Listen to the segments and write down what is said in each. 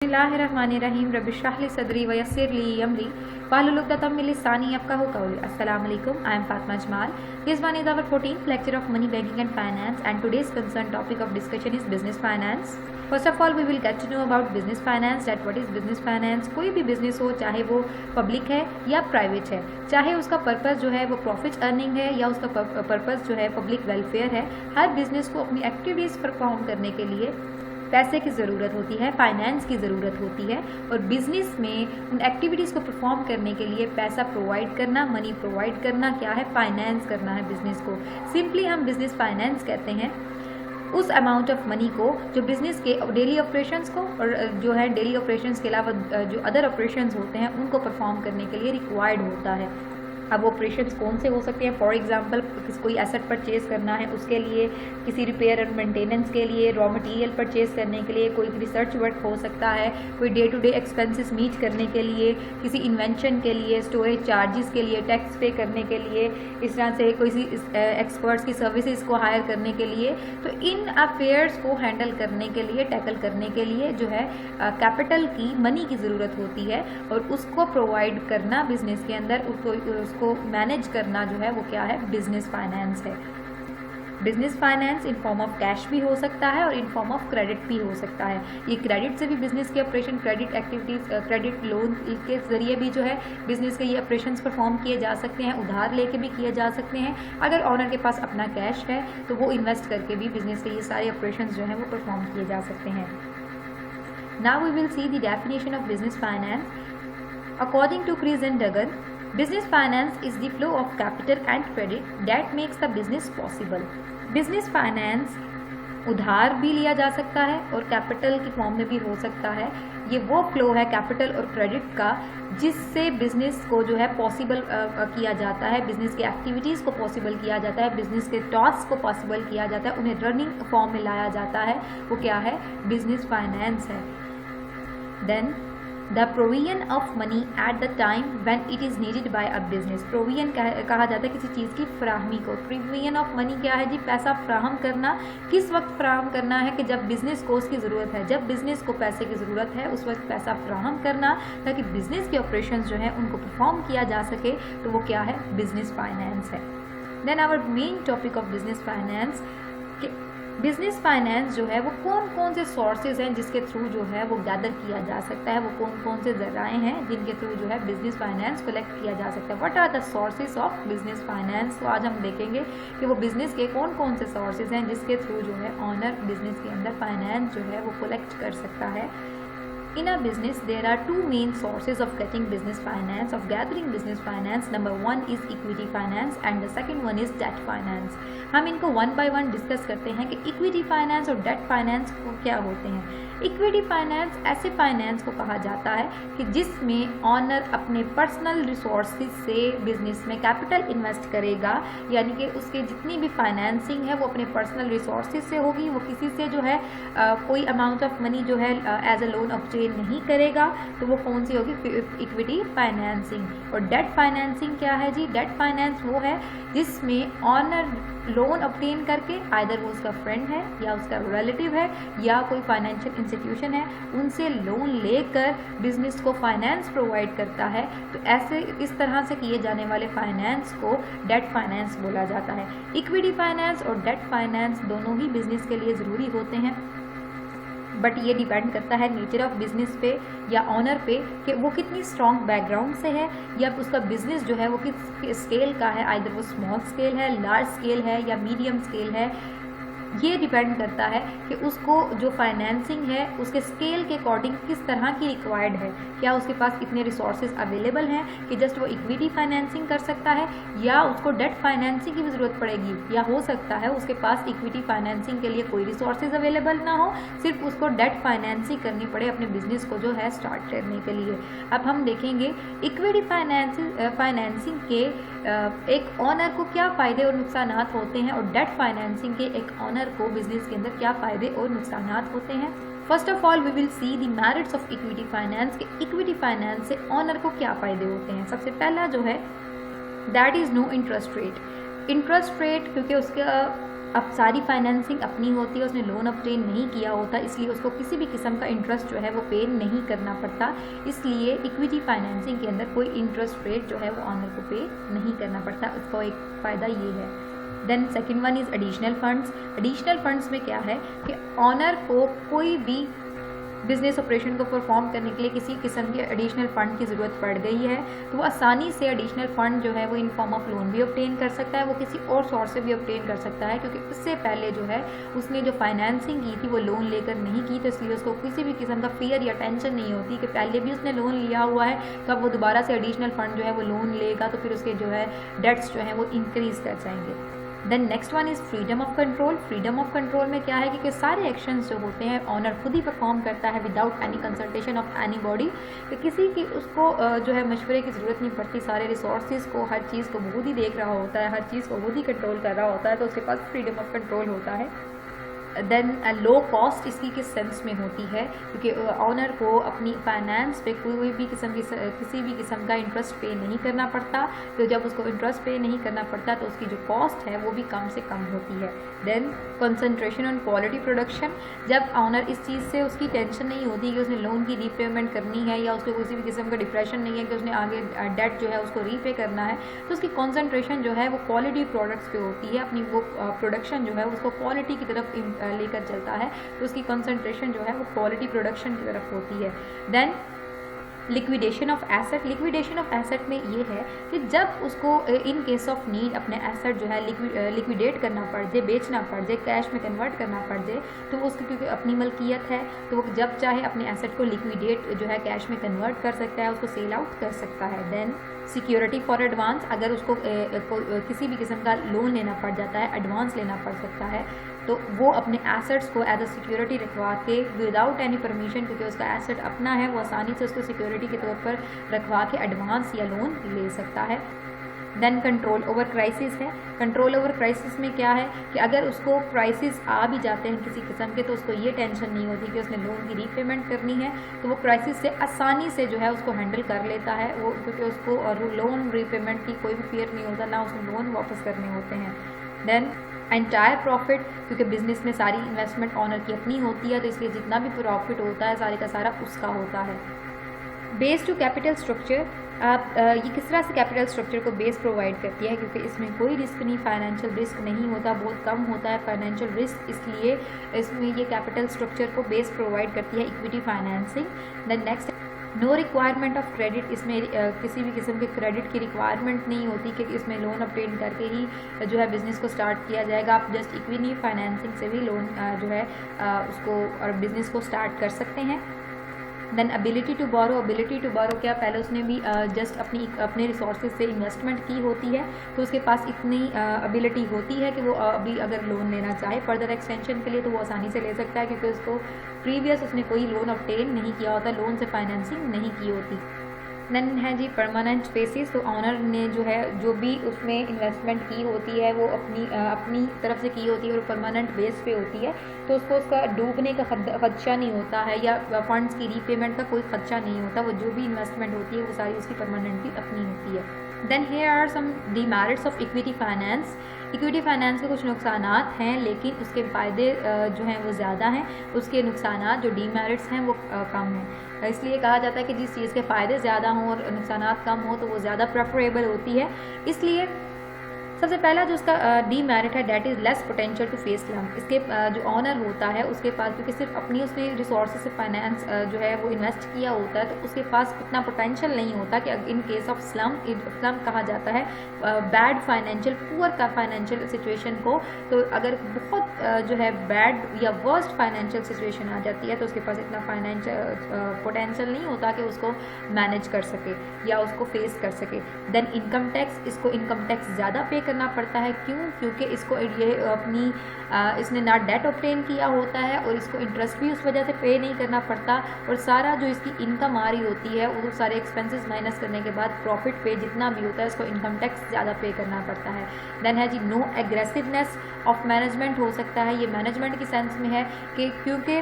बिस्मिल्लाहिर्रहमानिर्रहीम रब्बिश्रह ली सदरी वयस्सिर ली अमरी वाहलुल उक़दतम मिन लिसानी यफ़क़हू क़ौली। अस्सलाम वालेकुम, I am Fatima Jamal. This one is our 14th lecture of money, banking and finance, and today's concerned topic of discussion is business finance. First of all, we will get to know about business finance, that what is business finance. कोई भी business हो, चाहे वो public है या private है, चाहे उसका पर्पस जो है वो प्रॉफिट अर्निंग है या उसका पर्पस जो है पब्लिक वेलफेयर है, हर बिजनेस को अपनी एक्टिविटीज़ परफॉर्म करने के लिए पैसे की ज़रूरत होती है, फाइनेंस की ज़रूरत होती है। और बिज़नेस में उन एक्टिविटीज़ को परफॉर्म करने के लिए पैसा प्रोवाइड करना, मनी प्रोवाइड करना क्या है, फाइनेंस करना है बिज़नेस को। सिंपली हम बिज़नेस फाइनेंस कहते हैं उस अमाउंट ऑफ मनी को जो बिज़नेस के डेली ऑपरेशंस को और जो है डेली ऑपरेशंस के अलावा जो अदर ऑपरेशंस होते हैं उनको परफॉर्म करने के लिए रिक्वायर्ड होता है। अब ऑपरेशंस कौन से हो सकते हैं? फॉर एग्जांपल कोई एसेट परचेज करना है, उसके लिए किसी रिपेयर और मेंटेनेंस के लिए, रॉ मटेरियल परचेज करने के लिए, कोई रिसर्च वर्क हो सकता है, कोई day to day expenses meet करने के लिए, किसी इन्वेंशन के लिए, स्टोरेज चार्जेस के लिए, टैक्स पे करने के लिए, इस तरह से कोई एक्सपर्ट्स की सर्विसेज को हायर करने के लिए। तो इन अफेयर्स को हैंडल करने के लिए, टैकल करने के लिए जो है कैपिटल की, मनी की ज़रूरत होती है और उसको प्रोवाइड करना बिजनेस के अंदर, उसको मैनेज करना जो है वो क्या है, बिजनेस फाइनेंस है। Business finance in form of cash भी हो सकता है और इन फॉर्म ऑफ क्रेडिट भी हो सकता है। ये क्रेडिट से भी बिजनेस के operation, credit activities, credit loan के जरिए भी जो है बिजनेस के ये ऑपरेशंस परफॉर्म किए जा सकते हैं, उधार लेके भी किए जा सकते हैं। अगर ऑनर के पास अपना कैश है तो वो इन्वेस्ट करके भी बिजनेस के ये सारे ऑपरेशंस जो हैं वो परफॉर्म किए जा सकते हैं। Now we will see the definition of business finance according to Crease and Dagger. Business finance is the flow of capital and credit that makes the business possible. Business finance उधार भी लिया जा सकता है और कैपिटल की form में भी हो सकता है। ये वो फ्लो है कैपिटल और क्रेडिट का जिससे बिजनेस को जो है पॉसिबल किया जाता है, बिजनेस की एक्टिविटीज़ को पॉसिबल किया जाता है, बिजनेस के टॉस्क को पॉसिबल किया जाता है, उन्हें रनिंग फॉर्म में लाया जाता है। वो क्या है? बिजनेस फाइनेंस है। Then the provision of money at the time when it is needed by a business. Provision कहा जाता है किसी चीज़ की फ्राहमी को। प्रोविजन ऑफ मनी क्या है जी? पैसा फ्राहम करना। किस वक्त फ्राहम करना है? कि जब बिजनेस को उसकी ज़रूरत है, जब बिजनेस को पैसे की ज़रूरत है उस वक्त पैसा फ्राहम करना ताकि बिजनेस के ऑपरेशंस जो हैं उनको परफॉर्म किया जा सके। तो वो क्या है? बिजनेस फाइनेंस है। Then our main topic of business finance, business finance जो है वो कौन कौन से सोर्सेज हैं जिसके थ्रू जो है वो गैदर किया जा सकता है, वो कौन कौन से जराए हैं जिनके थ्रू जो है बिजनेस फाइनेंस कलेक्ट किया जा सकता है। What are the sources of business finance? तो आज हम देखेंगे कि वो बिजनेस के कौन कौन से सोर्सेज हैं जिसके थ्रू जो है ऑनर बिजनेस के अंदर फाइनेंस जो है वो कलेक्ट कर सकता है। In a business, there are two main sources of getting business finance, of gathering business finance. Number one is equity finance and the second one is debt finance. हम इनको वन बाय वन डिस्कस करते हैं कि equity finance और date finance को क्या होते हैं। इक्विटी फाइनेंस ऐसे फाइनेंस को कहा जाता है कि जिसमें ऑनर अपने पर्सनल रिसोर्सेज से बिजनेस में कैपिटल इन्वेस्ट करेगा, यानी कि उसके जितनी भी फाइनेंसिंग है वो अपने पर्सनल रिसोर्सेज से होगी। वो किसी से जो है कोई अमाउंट ऑफ मनी जो है एज अ लोन ऑब्टेन नहीं करेगा। तो वो कौन सी होगी? Equity financing. और डेट फाइनेंसिंग क्या है जी? डेट फाइनेंस वो है जिसमें ऑनर लोन ऑब्टेन करके, आइदर वो उसका फ्रेंड है या उसका रिलेटिव है या कोई फाइनेंशियल इंस्टीट्यूशन है, उनसे लोन लेकर बिजनेस को फाइनेंस प्रोवाइड करता है। तो ऐसे इस तरह से किए जाने वाले फाइनेंस को डेट फाइनेंस बोला जाता है। इक्विटी फाइनेंस और डेट फाइनेंस दोनों ही बिजनेस के लिए ज़रूरी होते हैं, बट ये डिपेंड करता है नेचर ऑफ बिजनेस पे या ऑनर पे कि वो कितनी स्ट्रॉन्ग बैकग्राउंड से है या उसका बिजनेस जो है वो किस स्केल का है, आइदर वो स्मॉल स्केल है, लार्ज स्केल है या मीडियम स्केल है। ये डिपेंड करता है कि उसको जो फाइनेंसिंग है उसके स्केल के अकॉर्डिंग किस तरह की रिक्वायर्ड है। क्या उसके पास इतने रिसोर्सेज अवेलेबल हैं कि जस्ट वो इक्विटी फाइनेंसिंग कर सकता है, या उसको डेट फाइनेंसिंग की भी ज़रूरत पड़ेगी, या हो सकता है उसके पास इक्विटी फाइनेंसिंग के लिए कोई रिसोर्सेज अवेलेबल ना हो, सिर्फ उसको डेट फाइनेंसिंग करनी पड़े अपने बिजनेस को जो है स्टार्ट करने के लिए। अब हम देखेंगे इक्विटी फाइनेंसिंग के एक ऑनर को क्या फ़ायदे और नुकसान होते हैं और डेट फाइनेंसिंग के एक ऑनर को बिजनेस के अंदर क्या फ़ायदे और नुकसान होते हैं। First of all we will see the merits of equity finance कि इक्विटी फाइनेंस से ऑनर को क्या फ़ायदे होते हैं। सबसे पहला जो है that is no interest rate. Interest rate क्योंकि उसका अब सारी फाइनेंसिंग अपनी होती है, उसने लोन ऑब्टेन नहीं किया होता, इसलिए उसको किसी भी किस्म का इंटरेस्ट जो है वो पे नहीं करना पड़ता। इसलिए इक्विटी फाइनेंसिंग के अंदर कोई इंटरेस्ट रेट जो है वो ऑनर को पे नहीं करना पड़ता। उसका एक फ़ायदा ये है। Then second one is additional funds. Additional funds में क्या है कि ऑनर को कोई भी बिजनेस ऑपरेशन को परफॉर्म करने के लिए किसी किस्म के एडिशनल फंड की ज़रूरत पड़ गई है तो वो आसानी से एडिशनल फंड जो है वो इन फॉर्म ऑफ लोन भी ऑब्टेन कर सकता है, वो किसी और सोर्स से भी ऑब्टेन कर सकता है, क्योंकि उससे पहले जो है उसने जो फाइनेंसिंग की थी वो लोन लेकर नहीं की, तो इसलिए उसको किसी भी किस्म का फियर या टेंशन नहीं होती कि पहले भी उसने लोन लिया हुआ है तो अब वो दोबारा से एडिशनल फंड जो है वो लोन लेगा तो फिर उसके जो है डेट्स जो हैं वो इंक्रीज़ कर जाएंगे। Then next one is freedom of control. Freedom of control में क्या है कि सारे एक्शंस जो होते हैं ऑनर खुद ही परफॉर्म करता है without any consultation of any body, कि किसी की उसको जो है मशवरे की ज़रूरत नहीं पड़ती। सारे रिसोर्सेज को, हर चीज़ को खुद ही देख रहा होता है, हर चीज़ को खुद ही कंट्रोल कर रहा होता है, तो उसके पास फ्रीडम ऑफ कंट्रोल होता है। देन लो कॉस्ट इसकी किस सेंस में होती है, क्योंकि ऑनर को अपनी फाइनेंस पे कोई भी किसी भी किस्म का इंटरेस्ट पे नहीं करना पड़ता, तो जब उसको इंटरेस्ट पे नहीं करना पड़ता तो उसकी जो कॉस्ट है वो भी कम से कम होती है। Then concentration on quality production. जब ऑनर इस चीज़ से उसकी टेंशन नहीं होती कि उसने लोन की रीपेमेंट करनी है या उसको किसी भी किस्म का डिप्रेशन नहीं है कि उसने आगे डेट जो है उसको रीपे करना है, तो उसकी कंसंट्रेशन जो है वो क्वालिटी प्रोडक्ट्स पे होती है। अपनी वो प्रोडक्शन जो है उसको क्वालिटी की तरफ लेकर चलता है, तो उसकी कंसंट्रेशन जो है वो क्वालिटी प्रोडक्शन की तरफ होती है। Then liquidation of asset. Liquidation of asset में ये है कि जब उसको इन केस ऑफ नीड अपने एसेट जो है लिक्विडेट करना पड़ जाए, बेचना पड़ जाए, कैश में कन्वर्ट करना पड़ जाए, तो उसकी क्योंकि अपनी मलकियत है तो वो जब चाहे अपने एसेट को लिक्विडेट जो है कैश में कन्वर्ट कर सकता है, उसको सेल आउट कर सकता है। Then security for advance. अगर उसको किसी भी किस्म का लोन लेना पड़ जाता है, एडवांस लेना पड़ सकता है, तो वो अपने एसेट्स को एज अ सिक्योरिटी रखवा के विदाउट एनी परमिशन, क्योंकि उसका एसेट अपना है, वो आसानी से उसको सिक्योरिटी के तौर पर रखवा के एडवांस या लोन ले सकता है। देन कंट्रोल ओवर क्राइसिस है। कंट्रोल ओवर क्राइसिस में क्या है कि अगर उसको क्राइसिस आ भी जाते हैं किसी किस्म के, तो उसको ये टेंशन नहीं होती कि उसने लोन की रीपेमेंट करनी है, तो वो क्राइसिस से आसानी से जो है उसको हैंडल कर लेता है वो, क्योंकि उसको लोन रीपेमेंट की कोई भी फियर नहीं होता, ना उसको लोन वापस करने होते हैं। देन एंटायर प्रॉफिट, क्योंकि बिजनेस में सारी इन्वेस्टमेंट ऑनर की अपनी होती है, तो इसलिए जितना भी प्रॉफिट होता है सारे का सारा उसका होता है। Base to capital structure. आप ये किस तरह से कैपिटल स्ट्रक्चर को बेस प्रोवाइड करती है, क्योंकि इसमें कोई रिस्क नहीं, फाइनेंशियल रिस्क नहीं होता, बहुत कम होता है फाइनेंशियल रिस्क, इसलिए इसमें ये कैपिटल स्ट्रक्चर को बेस प्रोवाइड करती है equity financing. Then next, no requirement of credit. इसमें किसी भी किस्म के क्रेडिट की रिक्वायरमेंट नहीं होती कि इसमें लोन ऑब्टेन करके ही जो है बिज़नेस को स्टार्ट किया जाएगा। आप जस्ट इक्विटी फाइनेंसिंग से भी लोन जो है उसको और बिज़नेस को स्टार्ट कर सकते हैं। Then ability to borrow. Ability to borrow क्या, पहले उसने भी जस्ट अपने रिसोर्सेज से इन्वेस्टमेंट की होती है, तो उसके पास इतनी एबिलिटी होती है कि वो अभी अगर लोन लेना चाहे फर्दर एक्सटेंशन के लिए तो वो आसानी से ले सकता है, क्योंकि उसको प्रीवियस उसने कोई लोन ऑब्टेन नहीं किया होता, लोन से फाइनेंसिंग नहीं की होती। देन है जी परमानेंट स्पेसिस। तो ऑनर ने जो है जो भी उसमें इन्वेस्टमेंट की होती है वो अपनी तरफ से की होती है और परमानेंट बेस पे होती है, तो उसको उसका डूबने का खदशा नहीं होता है या फंड्स की रीपेमेंट का कोई खदशा नहीं होता। वो जो भी इन्वेस्टमेंट होती है वो सारी उसकी परमानेंटली अपनी होती है। Then here are some demerits of equity finance. Equity finance के कुछ नुकसान हैं, लेकिन उसके फ़ायदे जो हैं वो ज़्यादा हैं, उसके नुकसान जो डीमेरिट्स हैं वो कम हैं। इसलिए कहा जाता है कि जिस चीज़ के फ़ायदे ज़्यादा हों और नुकसान कम हो तो वो ज़्यादा प्रेफरेबल होती है। इसलिए सबसे पहला जो उसका डीमेरिट है that is less potential to face slump. इसके जो ऑनर होता है उसके पास, क्योंकि सिर्फ अपनी उसने रिसोर्सेज से फाइनेंस जो है वो इन्वेस्ट किया होता है, तो उसके पास इतना पोटेंशियल नहीं होता कि इन केस ऑफ स्लम्प कहा जाता है बैड फाइनेंशियल पुअर का फाइनेंशियल सिचुएशन को, तो अगर बहुत जो है बैड या वर्स्ट फाइनेंशियल सिचुएशन आ जाती है तो उसके पास इतना फाइनेंशियल पोटेंशियल नहीं होता कि उसको मैनेज कर सके या उसको फेस कर सके। देन इनकम टैक्स, इसको इनकम टैक्स ज़्यादा पे करना पड़ता है। क्यों? क्योंकि इसको ये अपनी इसने ना डेट ऑब्टेन किया होता है और इसको इंटरेस्ट भी उस वजह से पे नहीं करना पड़ता, और सारा जो इसकी इनकम आ रही होती है वो सारे एक्सपेंसेस माइनस करने के बाद प्रॉफिट पे जितना भी होता है इसको इनकम टैक्स ज़्यादा पे करना पड़ता है। देन है जी नो एग्रेसिवनेस ऑफ मैनेजमेंट। हो सकता है ये मैनेजमेंट की सेंस में है कि क्योंकि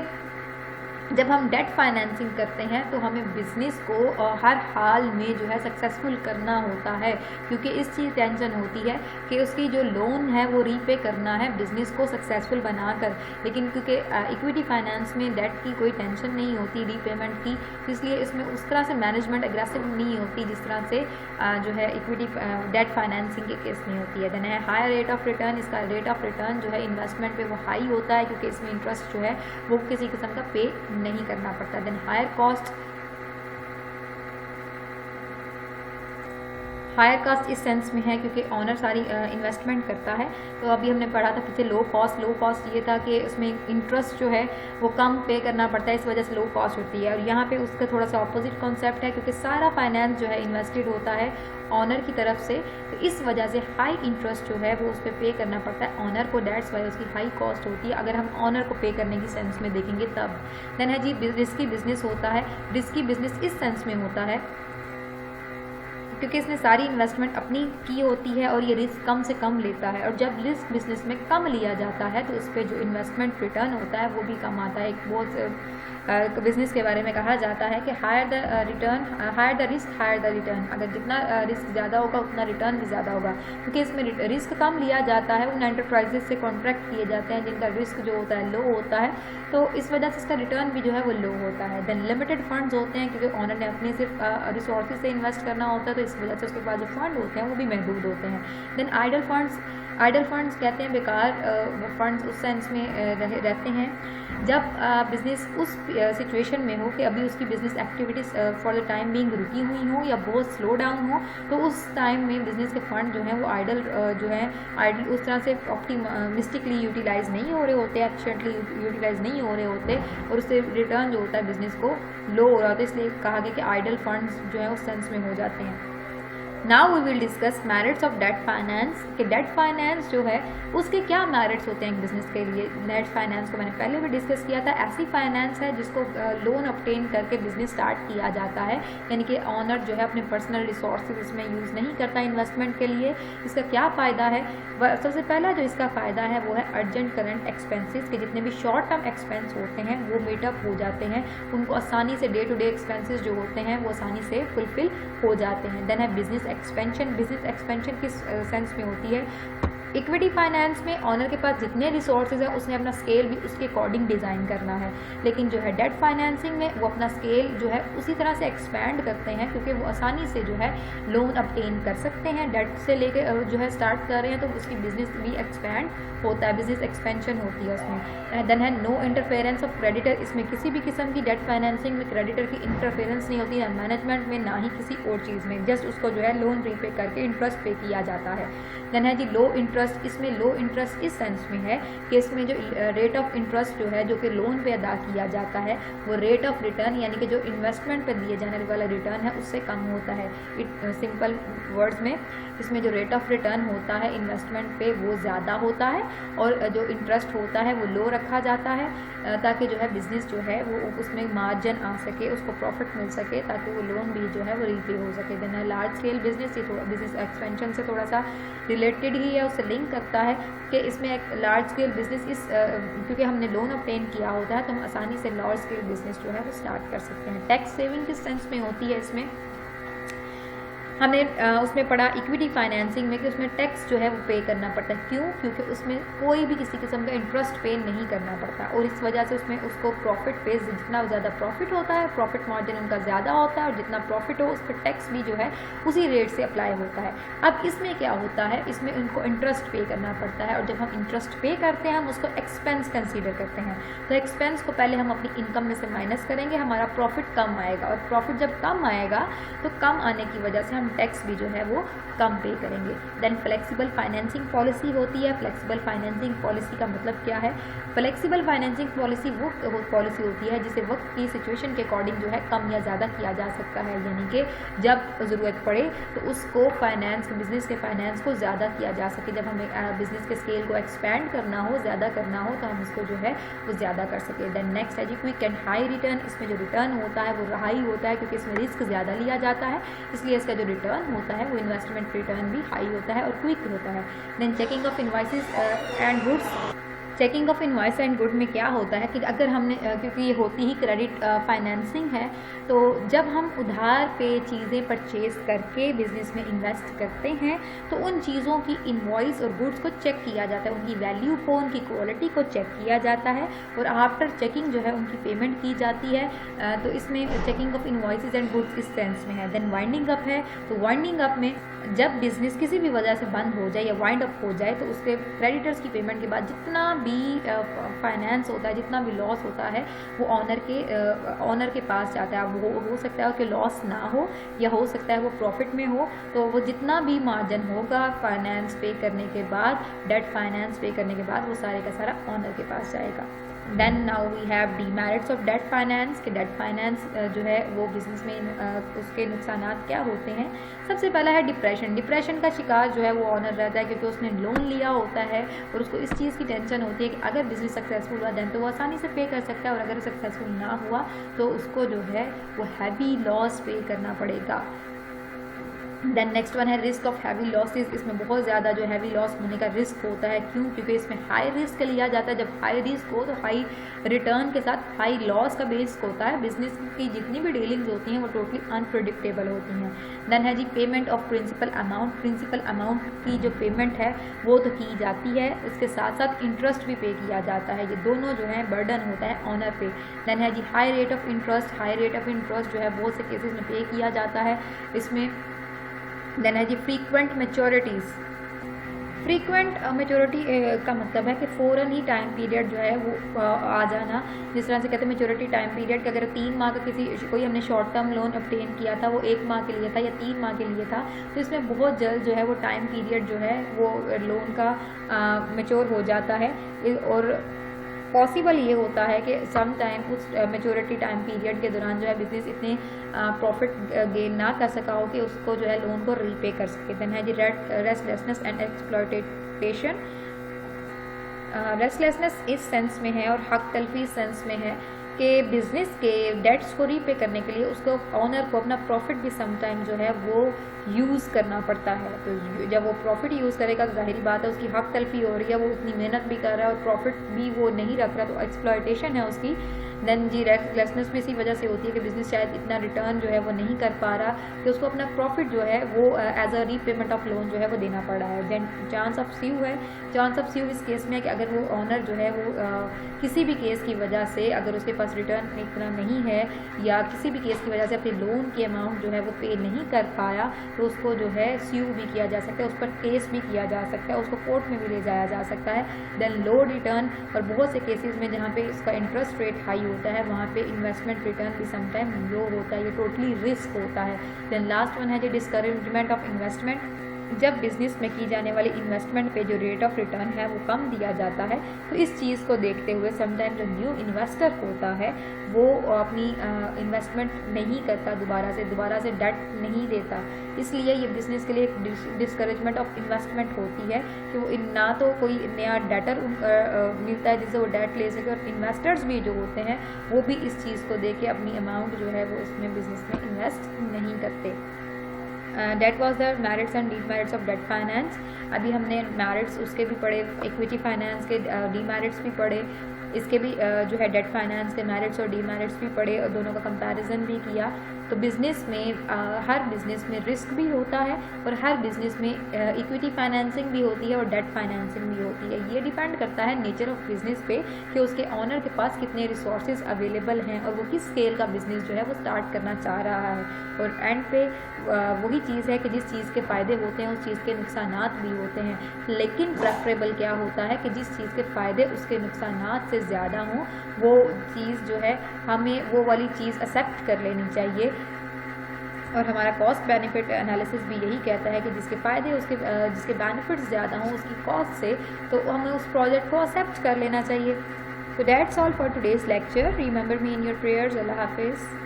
जब हम डेट फाइनेंसिंग करते हैं तो हमें बिजनेस को हर हाल में जो है सक्सेसफुल करना होता है, क्योंकि इस चीज़ टेंशन होती है कि उसकी जो लोन है वो रीपे करना है बिजनेस को सक्सेसफुल बनाकर। लेकिन क्योंकि इक्विटी फाइनेंस में डेट की कोई टेंशन नहीं होती रीपेमेंट की, इसलिए इसमें उस तरह से मैनेजमेंट एग्रेसिव नहीं होती जिस तरह से जो है इक्विटी डेट फाइनेंसिंग के केस में होती है। देन है हायर रेट ऑफ रिटर्न। इसका रेट ऑफ रिटर्न जो है इन्वेस्टमेंट पे वो हाई होता है, क्योंकि इसमें इंटरेस्ट जो है वो किसी किस्म का पे नहीं करना पड़ता। देन हायर कॉस्ट इस सेंस में है क्योंकि ऑनर सारी इन्वेस्टमेंट करता है। तो अभी हमने पढ़ा था पीछे लो कॉस्ट ये था कि उसमें इंटरेस्ट जो है वो कम पे करना पड़ता है, इस वजह से लो कॉस्ट होती है। और यहाँ पे उसका थोड़ा सा ऑपोजिट कॉन्सेप्ट है, क्योंकि सारा फाइनेंस जो है इन्वेस्टेड होता है ऑनर की तरफ से, तो इस वजह से हाई इंटरेस्ट जो है वो उस पर पे करना पड़ता है ऑनर को। डेट्स वाई उसकी हाई कॉस्ट होती है अगर हम ऑनर को पे करने की सेंस में देखेंगे तब। देन है जी रिस्की बिजनेस होता है। रिस्की बिजनेस इस सेंस में होता है क्योंकि इसने सारी इन्वेस्टमेंट अपनी की होती है और ये रिस्क कम से कम लेता है, और जब रिस्क बिजनेस में कम लिया जाता है तो उस पर जो इन्वेस्टमेंट रिटर्न होता है वो भी कम आता है। एक बहुत बिजनेस के बारे में कहा जाता है कि higher the risk higher the return. अगर जितना रिस्क ज़्यादा होगा उतना रिटर्न भी ज़्यादा होगा, क्योंकि इसमें रिस्क कम लिया जाता है। उन एंटरप्राइजेज से कॉन्ट्रैक्ट किए जाते हैं जिनका रिस्क जो होता है लो होता है, तो इस वजह से इसका रिटर्न भी जो है वो लो होता है। देन लिमिटेड फंड्स होते हैं, क्योंकि ऑनर ने अपनी सिर्फ रिसोर्सेज से इन्वेस्ट करना होता है, तो इस वजह से उसके पास जो फंड होते हैं वो भी महदूद होते हैं। देन आइडल फंड्स कहते हैं बेकार फंड्स उस सेंस में रहते हैं जब बिज़नेस उस सिचुएशन में हो कि अभी उसकी business activities for the time being रुकी हुई हो या बहुत स्लो डाउन हो, तो उस टाइम में बिज़नेस के फंड जो हैं वो आइडल उस तरह से ऑप्टिमिस्टिकली यूटिलाइज नहीं हो रहे होते, एफिशिएंटली यूटिलाइज नहीं हो रहे होते, और उससे रिटर्न जो होता है बिज़नेस को लो हो रहा होता है। इसलिए कहा गया कि आइडल फंड्स जो हैं उस सेंस में हो जाते हैं। Now we will discuss merits of debt finance, कि डेट फाइनेंस जो है उसके क्या मेरिट्स होते हैं बिजनेस के लिए। डेट फाइनेंस को मैंने पहले भी डिस्कस किया था। ऐसी फाइनेंस है जिसको लोन ऑब्टेन करके बिजनेस स्टार्ट किया जाता है, यानी कि ऑनर जो है अपने पर्सनल रिसोर्सेज इसमें यूज़ नहीं करता इन्वेस्टमेंट के लिए। इसका क्या फ़ायदा है? सबसे पहला जो इसका फ़ायदा है वो है अर्जेंट करंट एक्सपेंसेस, के जितने भी शॉर्ट टर्म एक्सपेंस होते हैं वो मीटअप हो जाते हैं, उनको आसानी से डे टू डे एक्सपेंसेस जो होते हैं वो आसानी से फुलफिल हो जाते हैं। देन है बिजनेस एक्सपेंशन किस सेंस में होती है? इक्विटी फाइनेंस में ऑनर के पास जितने रिसोर्सेज है उसने अपना स्केल भी उसके अकॉर्डिंग डिज़ाइन करना है, लेकिन जो है डेट फाइनेंसिंग में वो अपना स्केल जो है उसी तरह से एक्सपैंड करते हैं, क्योंकि वो आसानी से जो है लोन ऑब्टेन कर सकते हैं। डेट से लेके जो है स्टार्ट कर रहे हैं तो उसकी बिजनेस भी एक्सपैंड होता है, बिजनेस एक्सपेंशन होती है उसमें। देन है नो इंटरफेरेंस ऑफ क्रेडिटर। इसमें किसी भी किस्म की डेट फाइनेंसिंग में क्रेडिटर की इंटरफेरेंस नहीं होती, ना मैनेजमेंट में ना ही किसी और चीज़ में, जस्ट उसको जो है लोन रीपे करके इंटरेस्ट पे किया जाता है। देन है जी लो इंटरेस्ट। इसमें लो इंटरेस्ट इस सेंस में है कि इसमें जो रेट ऑफ इंटरेस्ट जो है जो कि लोन पे अदा किया जाता है वो रेट ऑफ रिटर्न यानी कि जो इन्वेस्टमेंट पे दिए जाने वाला रिटर्न है उससे कम होता है। सिंपल वर्ड्स में इसमें जो रेट ऑफ रिटर्न होता है इन्वेस्टमेंट पे वो ज़्यादा होता है, और जो इंटरेस्ट होता है वो लो रखा जाता है, ताकि जो है बिज़नेस जो है वो उसमें मार्जिन आ सके, उसको प्रॉफिट मिल सके, ताकि वो लोन भी जो है वो रीपे हो सके। देन लार्ज स्केल बिजनेस, ये थोड़ा बिजनेस एक्सपेंशन से थोड़ा सा रिलेटेड ही है, उससे लिंक करता है कि इसमें एक लार्ज स्केल बिजनेस क्योंकि हमने लोन ऑब्टेन किया होता है तो हम आसानी से लार्ज स्केल बिजनेस जो है वो स्टार्ट कर सकते हैं। टैक्स सेविंग किस सेंस में होती है? इसमें हमने उसमें पढ़ा इक्विटी फाइनेंसिंग में कि उसमें टैक्स जो है वो पे करना पड़ता है। क्यों? क्योंकि उसमें कोई भी किसी किस्म का इंटरेस्ट पे नहीं करना पड़ता, और इस वजह से उसमें उसको प्रॉफिट पे जितना ज़्यादा प्रॉफिट होता है प्रॉफिट मार्जिन उनका ज़्यादा होता है, और जितना प्रॉफिट हो उस पर टैक्स भी जो है उसी रेट से अप्लाई होता है। अब इसमें क्या होता है, इसमें उनको इंटरेस्ट पे करना पड़ता है, और जब हम इंटरेस्ट पे करते हैं हम उसको एक्सपेंस कंसीडर करते हैं। तो एक्सपेंस को पहले हम अपनी इनकम में से माइनस करेंगे, हमारा प्रॉफिट कम आएगा, और प्रॉफिट जब कम आएगा तो कम आने की वजह से हम टैक्स भी जो है वो कम पे करेंगे। देन फ्लेक्सिबल फाइनेंसिंग पॉलिसी होती है। फ्लेक्सिबल फाइनेंसिंग पॉलिसी का मतलब क्या है? फ्लेक्सिबल फाइनेंसिंग पॉलिसी वो पॉलिसी होती है जिसे वक्त की सिचुएशन के अकॉर्डिंग जो है कम या ज़्यादा किया जा सकता है, यानी कि जब ज़रूरत पड़े तो उसको बिजनेस के फाइनेंस को ज़्यादा किया जा सके। जब हमें बिजनेस के स्केल को एक्सपैंड करना हो, ज़्यादा करना हो, तो हम इसको जो है वो ज़्यादा कर सके। देन नेक्स्ट है जी क्विक एंड हाई रिटर्न। इसमें जो रिटर्न होता है वो हाई होता है क्योंकि इसमें रिस्क ज़्यादा लिया जाता है, इसलिए इसका जो रिटर्न होता है वो इन्वेस्टमेंट रिटर्न भी हाई होता है और क्विक होता है। Then checking of invoices and goods. Checking of invoice and good में क्या होता है कि अगर हमने क्योंकि ये होती ही क्रेडिट फाइनेंसिंग है, तो जब हम उधार पे चीज़ें परचेज करके बिजनेस में इन्वेस्ट करते हैं तो उन चीज़ों की इनवॉइस और गुड्स को चेक किया जाता है, उनकी वैल्यू को, उनकी क्वालिटी को चेक किया जाता है और आफ्टर चेकिंग जो है उनकी पेमेंट की जाती है। तो इसमें checking of invoices and goods इस सेंस में है। देन वाइंडिंग अप है, तो वाइंडिंग अप में जब बिजनेस किसी भी वजह से बंद हो जाए या वाइंड अप हो जाए तो उसके क्रेडिटर्स की पेमेंट के बाद जितना भी फाइनेंस होता है, जितना भी लॉस होता है वो ऑनर के पास जाता है। अब वो हो सकता है कि लॉस ना हो या हो सकता है वो प्रॉफिट में हो, तो वो जितना भी मार्जिन होगा फाइनेंस पे करने के बाद, डेट फाइनेंस पे करने के बाद, वो सारे का सारा ऑनर के पास जाएगा। Then now we have demerits of debt finance कि डेट फाइनेंस जो है वो बिजनेस में उसके नुकसान क्या होते हैं। सबसे पहला है डिप्रेशन। डिप्रेशन का शिकार जो है वो ऑनर रहता है क्योंकि उसने लोन लिया होता है और उसको इस चीज़ की टेंशन होती है कि अगर बिजनेस सक्सेसफुल हुआ देन तो वो आसानी से पे कर सकता है, और अगर सक्सेसफुल ना हुआ तो उसको जो है वो हैवी लॉस पे करना पड़ेगा। देन नेक्स्ट वन है रिस्क ऑफ हैवी लॉसेज। इसमें बहुत ज़्यादा जो हैवी लॉस होने का रिस्क होता है। क्यों? क्योंकि इसमें हाई रिस्क लिया जाता है। जब हाई रिस्क हो तो हाई रिटर्न के साथ हाई लॉस का भी रिस्क होता है। बिजनेस की जितनी भी डीलिंग्स होती हैं वो टोटली अनप्रेडिक्टेबल होती हैं। देन है जी payment of principal amount. Principal amount की जो पेमेंट है वो तो की जाती है, इसके साथ साथ इंटरेस्ट भी पे किया जाता है। ये दोनों जो है बर्डन होता है ऑनर पे। देन है जी high rate of interest. High rate of interest जो है बहुत से केसेस में पे किया जाता है इसमें। देन है जी फ्रीक्वेंट मैच्योरिटीज़। फ्रीक्वेंट मैच्योरिटी का मतलब है कि फ़ौरन ही टाइम पीरियड जो है वो आ जाना। जिस तरह से कहते हैं मैच्योरिटी टाइम पीरियड कि अगर 3 माह का कोई हमने शॉर्ट टर्म लोन ऑब्टेन किया था, वो 1 माह के लिए था या 3 माह के लिए था, तो इसमें बहुत जल्द जो है वो टाइम पीरियड जो है वो लोन का मैच्योर हो जाता है। और पॉसिबल ये होता है कि सम टाइम उस मेच्योरिटी टाइम पीरियड के दौरान जो है बिजनेस इतने प्रॉफिट गेन ना कर सका हो कि उसको जो है लोन को रीपे कर सके। देन है जी रेस्टलेसनेस एंड एक्सप्लॉयटेशन। रेस्टलेसनेस इस सेंस में है और हक तलफी इस सेंस में है कि बिजनेस के डेट्स को रीपे करने के लिए उसको ऑनर को अपना प्रॉफिट भी समटाइम जो है वो यूज़ करना पड़ता है। तो जब वो प्रॉफिट यूज़ करेगा तो जाहिर बात है उसकी हक तलफी हो रही है, वो इतनी मेहनत भी कर रहा है और प्रॉफिट भी वो नहीं रख रहा, तो एक्सप्लॉयटेशन है उसकी। देन जी रेस्टलेसनेस भी इसी वजह से होती है कि बिजनेस शायद इतना रिटर्न जो है वो नहीं कर पा रहा कि उसको अपना प्रॉफिट जो है वो as a repayment of loan जो है वो देना पड़ रहा है। देन चांस ऑफ स्यू है। चांस ऑफ स्यू इस केस में है कि अगर वो ऑनर जो है वो किसी भी केस की वजह से अगर उसके पास रिटर्न इतना नहीं है या किसी भी केस की वजह से अपने लोन की अमाउंट जो है वो पे नहीं कर पाया, तो उसको जो है स्यू भी किया जा सकता है, उस पर केस भी किया जा सकता है, उसको कोर्ट में भी ले जाया जा सकता है। देन लो रिटर्न, और बहुत से केसेस में जहाँ पे इसका इंटरेस्ट रेट हाई होता है वहाँ पे इन्वेस्टमेंट रिटर्न भी समटाइम लो होता है, ये टोटली रिस्क होता है। देन लास्ट वन है जो डिस्करेजमेंट ऑफ इन्वेस्टमेंट। जब बिजनेस में की जाने वाली इन्वेस्टमेंट पे जो रेट ऑफ रिटर्न है वो कम दिया जाता है, तो इस चीज़ को देखते हुए समटाइम जो न्यू इन्वेस्टर होता है वो अपनी इन्वेस्टमेंट नहीं करता, दोबारा से डेट नहीं देता। इसलिए ये बिज़नेस के लिए एक डिस्करेजमेंट ऑफ इन्वेस्टमेंट होती है कि वो ना तो कोई नया डेटर मिलता है जिससे वो डेट ले सके, और इन्वेस्टर्स भी जो होते हैं वो भी इस चीज़ को देख के अपनी अमाउंट जो है वो इसमें बिजनेस में इन्वेस्ट नहीं करते। That was the merits and demerits of debt finance. अभी हमने मेरिट्स उसके भी पढ़े, इक्विटी फाइनेंस के डीमेरिट्स भी पढ़े, इसके भी जो है डेट फाइनेंस के मेरिट्स और डीमेरिट्स भी पढ़े और दोनों का कंपैरिजन भी किया। तो बिज़नेस में हर बिज़नेस में रिस्क भी होता है और हर बिज़नेस में इक्विटी फाइनेंसिंग भी होती है और डेट फाइनेंसिंग भी होती है। ये डिपेंड करता है नेचर ऑफ बिज़नेस पे कि उसके ऑनर के पास कितने रिसोर्सेज अवेलेबल हैं और वो किस स्केल का बिज़नेस जो है वो स्टार्ट करना चाह रहा है। और एंड पे वही चीज़ है कि जिस चीज़ के फ़ायदे होते हैं उस चीज़ के नुकसानात भी होते हैं, लेकिन प्रेफरेबल क्या होता है कि जिस चीज़ के फ़ायदे उसके नुकसानात से ज़्यादा हों वो चीज़ जो है हमें वो वाली चीज़ एक्सेप्ट कर लेनी चाहिए। और हमारा कॉस्ट बेनिफिट एनालिसिस भी यही कहता है कि जिसके फ़ायदे जिसके बेनिफिट्स ज़्यादा हों उसकी कॉस्ट से, तो हमें उस प्रोजेक्ट को एक्सेप्ट कर लेना चाहिए। So that's all for today's lecture. Remember me in your prayers. Allah Hafiz.